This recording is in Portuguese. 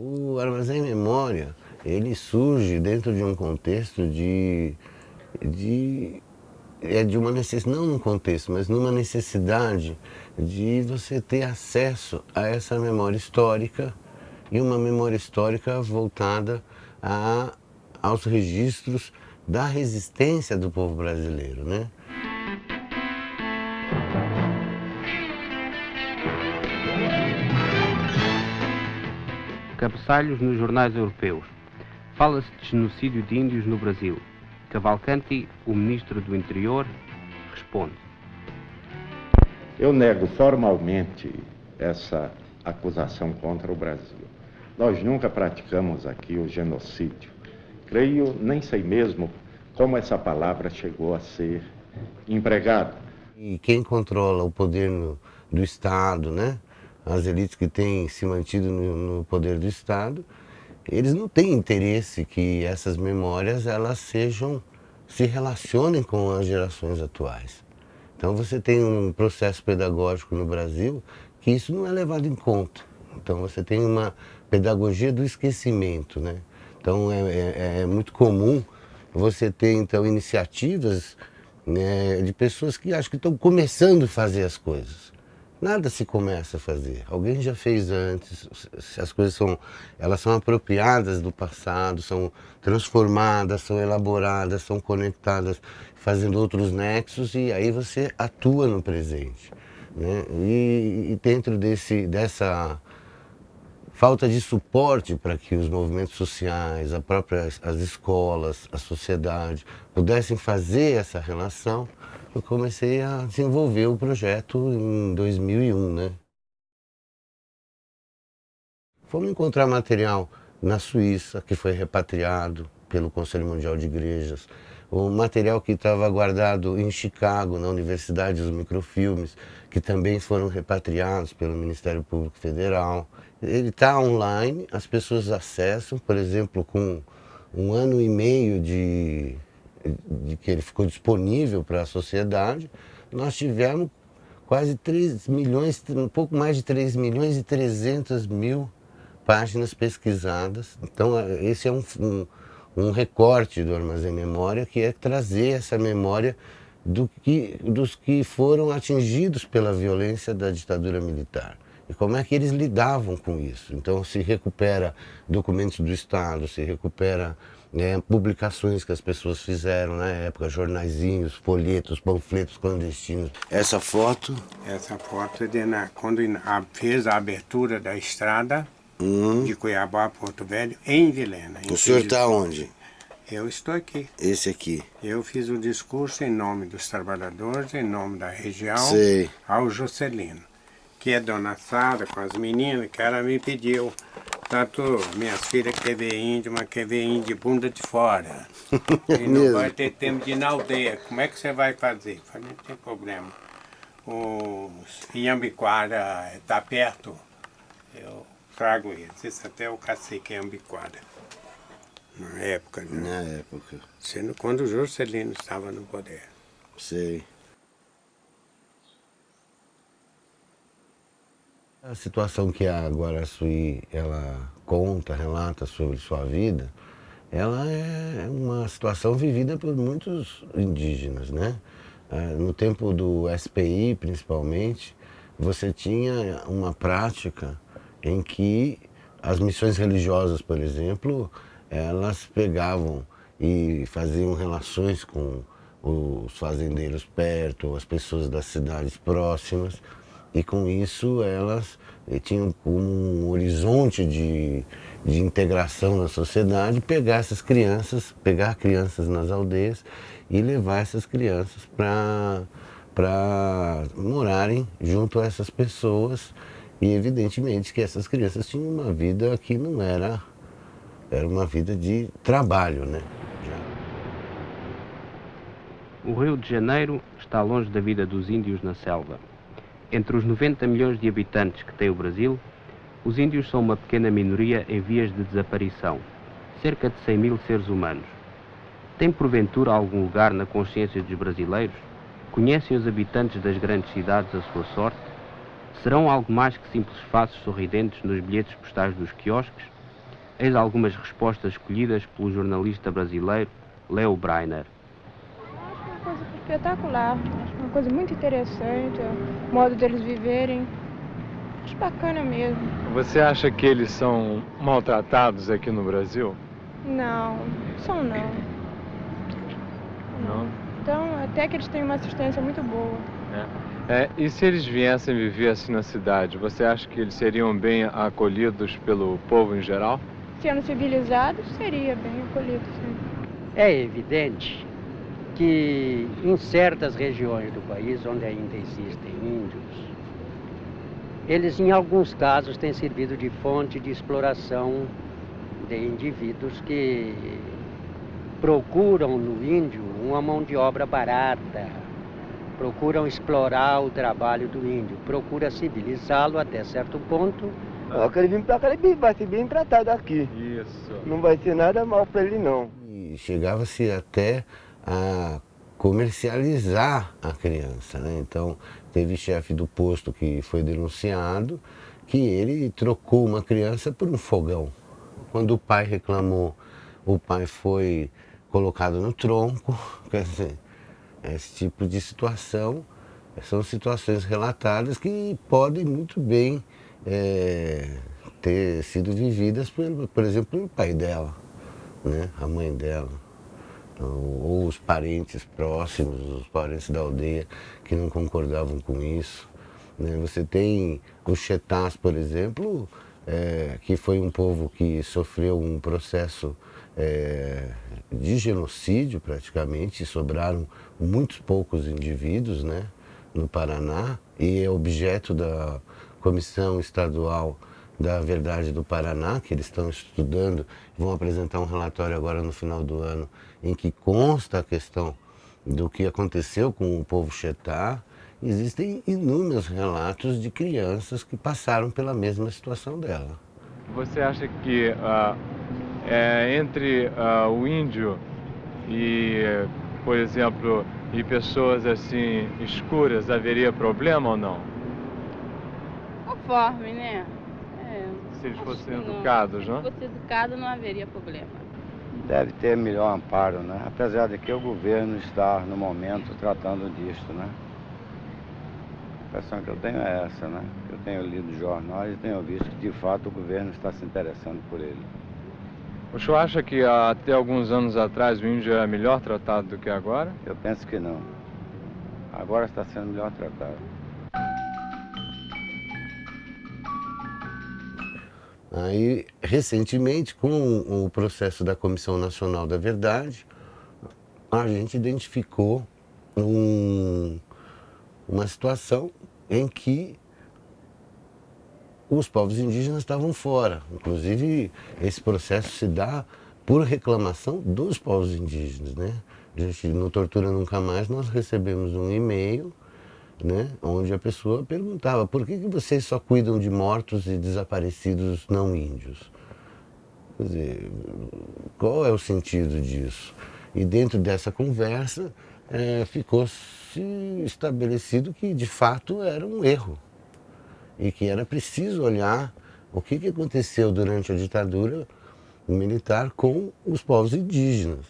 O Armazém Memória, ele surge dentro de um contexto de uma necessidade, não um contexto, mas numa necessidade de você ter acesso a essa memória histórica e uma memória histórica voltada aos registros da resistência do povo brasileiro, né? Cabeçalhos nos jornais europeus. Fala-se de genocídio de índios no Brasil. Cavalcanti, o ministro do Interior, responde: Eu nego formalmente essa acusação contra o Brasil. Nós nunca praticamos aqui o genocídio. Creio, nem sei mesmo como essa palavra chegou a ser empregada. E quem controla o poder do Estado, né? As elites que têm se mantido no poder do Estado, eles não têm interesse que essas memórias elas se relacionem com as gerações atuais. Então você tem um processo pedagógico no Brasil que isso não é levado em conta. Então você tem uma pedagogia do esquecimento, né? Então é muito comum você ter então iniciativas, né, de pessoas que acham que estão começando a fazer as coisas. Nada se começa a fazer. Alguém já fez antes. As coisas elas são apropriadas do passado, são transformadas, são elaboradas, são conectadas, fazendo outros nexos e aí você atua no presente, né? E dentro dessa falta de suporte para que os movimentos sociais, as escolas, a sociedade pudessem fazer essa relação, eu comecei a desenvolver o projeto em 2001, né? Fomos encontrar material na Suíça, que foi repatriado pelo Conselho Mundial de Igrejas, o material que estava guardado em Chicago, na Universidade dos Microfilmes, que também foram repatriados pelo Ministério Público Federal. Ele está online, as pessoas acessam, por exemplo, com 1 ano e meio de que ele ficou disponível para a sociedade, nós tivemos quase 3 milhões, um pouco mais de 3 milhões e 300 mil páginas pesquisadas. Então esse é um recorte do Armazém Memória, que é trazer essa memória dos que foram atingidos pela violência da ditadura militar. E como é que eles lidavam com isso? Então se recupera documentos do Estado, se recupera publicações que as pessoas fizeram na época, jornaizinhos, folhetos, panfletos clandestinos. Essa foto? Essa foto é quando fez a abertura da estrada de Cuiabá a Porto Velho, em Vilhena. O senhor está onde? Eu estou aqui. Esse aqui. Eu fiz o discurso em nome dos trabalhadores, em nome da região, Sei. ao Juscelino, que é dona Sara com as meninas, que ela me pediu. Tanto minhas filhas querem ver índio, mas quer ver índio de bunda de fora. E não vai ter tempo de ir na aldeia. Como é que você vai fazer? Eu falei, não tem problema. O Iambiquara está perto, eu trago eles. Esse até o cacique Iambiquara. Na época, né? Na época. Sendo quando o Juscelino estava no poder. Sei. A situação que a Guaraçuí ela conta, relata sobre sua vida, ela é uma situação vivida por muitos indígenas, né? No tempo do SPI, principalmente, você tinha uma prática em que as missões religiosas, por exemplo, elas pegavam e faziam relações com os fazendeiros perto, as pessoas das cidades próximas, e com isso elas tinham como um horizonte de integração na sociedade, pegar crianças nas aldeias e levar essas crianças para morarem junto a essas pessoas. E evidentemente que essas crianças tinham uma vida que não era uma vida de trabalho, né? O Rio de Janeiro está longe da vida dos índios na selva. Entre os 90 milhões de habitantes que tem o Brasil, os índios são uma pequena minoria em vias de desaparição, cerca de 100 mil seres humanos. Tem porventura algum lugar na consciência dos brasileiros? Conhecem os habitantes das grandes cidades a sua sorte? Serão algo mais que simples faces sorridentes nos bilhetes postais dos quiosques? Eis algumas respostas escolhidas pelo jornalista brasileiro Leo Breiner. Acho uma coisa espetacular, acho uma coisa muito interessante, o modo deles viverem. Acho bacana mesmo. Você acha que eles são maltratados aqui no Brasil? Não, são não. Não? Então, até que eles têm uma assistência muito boa. E se eles viessem viver assim na cidade, você acha que eles seriam bem acolhidos pelo povo em geral? Sendo civilizados, seria bem acolhido, sim. É evidente que em certas regiões do país onde ainda existem índios, eles em alguns casos têm servido de fonte de exploração de indivíduos que procuram no índio uma mão de obra barata, procuram explorar o trabalho do índio, procuram civilizá-lo até certo ponto. Quando ele vir pra cá, ele vai ser bem tratado aqui. Isso. Não vai ser nada mal pra ele, não. E chegava-se até a comercializar a criança, né? Então, teve chefe do posto que foi denunciado que ele trocou uma criança por um fogão. Quando o pai reclamou, o pai foi colocado no tronco. Quer dizer, esse tipo de situação são situações relatadas que podem muito bem ter sido vividas, por exemplo, pelo pai dela, né? A mãe dela, ou os parentes próximos, os parentes da aldeia que não concordavam com isso, né? Você tem os Chetás, por exemplo, que foi um povo que sofreu um processo de genocídio praticamente, sobraram muitos poucos indivíduos, né, no Paraná, e é objeto da Comissão Estadual da Verdade do Paraná, que eles estão estudando, vão apresentar um relatório agora no final do ano, em que consta a questão do que aconteceu com o povo Chetá. Existem inúmeros relatos de crianças que passaram pela mesma situação dela. Você acha que entre o índio e, por exemplo, e pessoas assim escuras haveria problema ou não? Conforme, né? Se eles fossem Acho que não. educados, Se não? fosse educado, não haveria problema. Deve ter melhor amparo, né? Apesar de que o governo está, no momento, tratando disso, né? A impressão que eu tenho é essa, né? Eu tenho lido jornais e tenho visto que, de fato, o governo está se interessando por ele. O senhor acha que até alguns anos atrás o índio era melhor tratado do que agora? Eu penso que não. Agora está sendo melhor tratado. Aí, recentemente, com o processo da Comissão Nacional da Verdade, a gente identificou uma situação em que os povos indígenas estavam fora. Inclusive, esse processo se dá por reclamação dos povos indígenas, né? A gente, no Tortura Nunca Mais, nós recebemos um e-mail, né, onde a pessoa perguntava: por que vocês só cuidam de mortos e desaparecidos não índios? Quer dizer, qual é o sentido disso? E dentro dessa conversa ficou-se estabelecido que de fato era um erro e que era preciso olhar o que aconteceu durante a ditadura militar com os povos indígenas.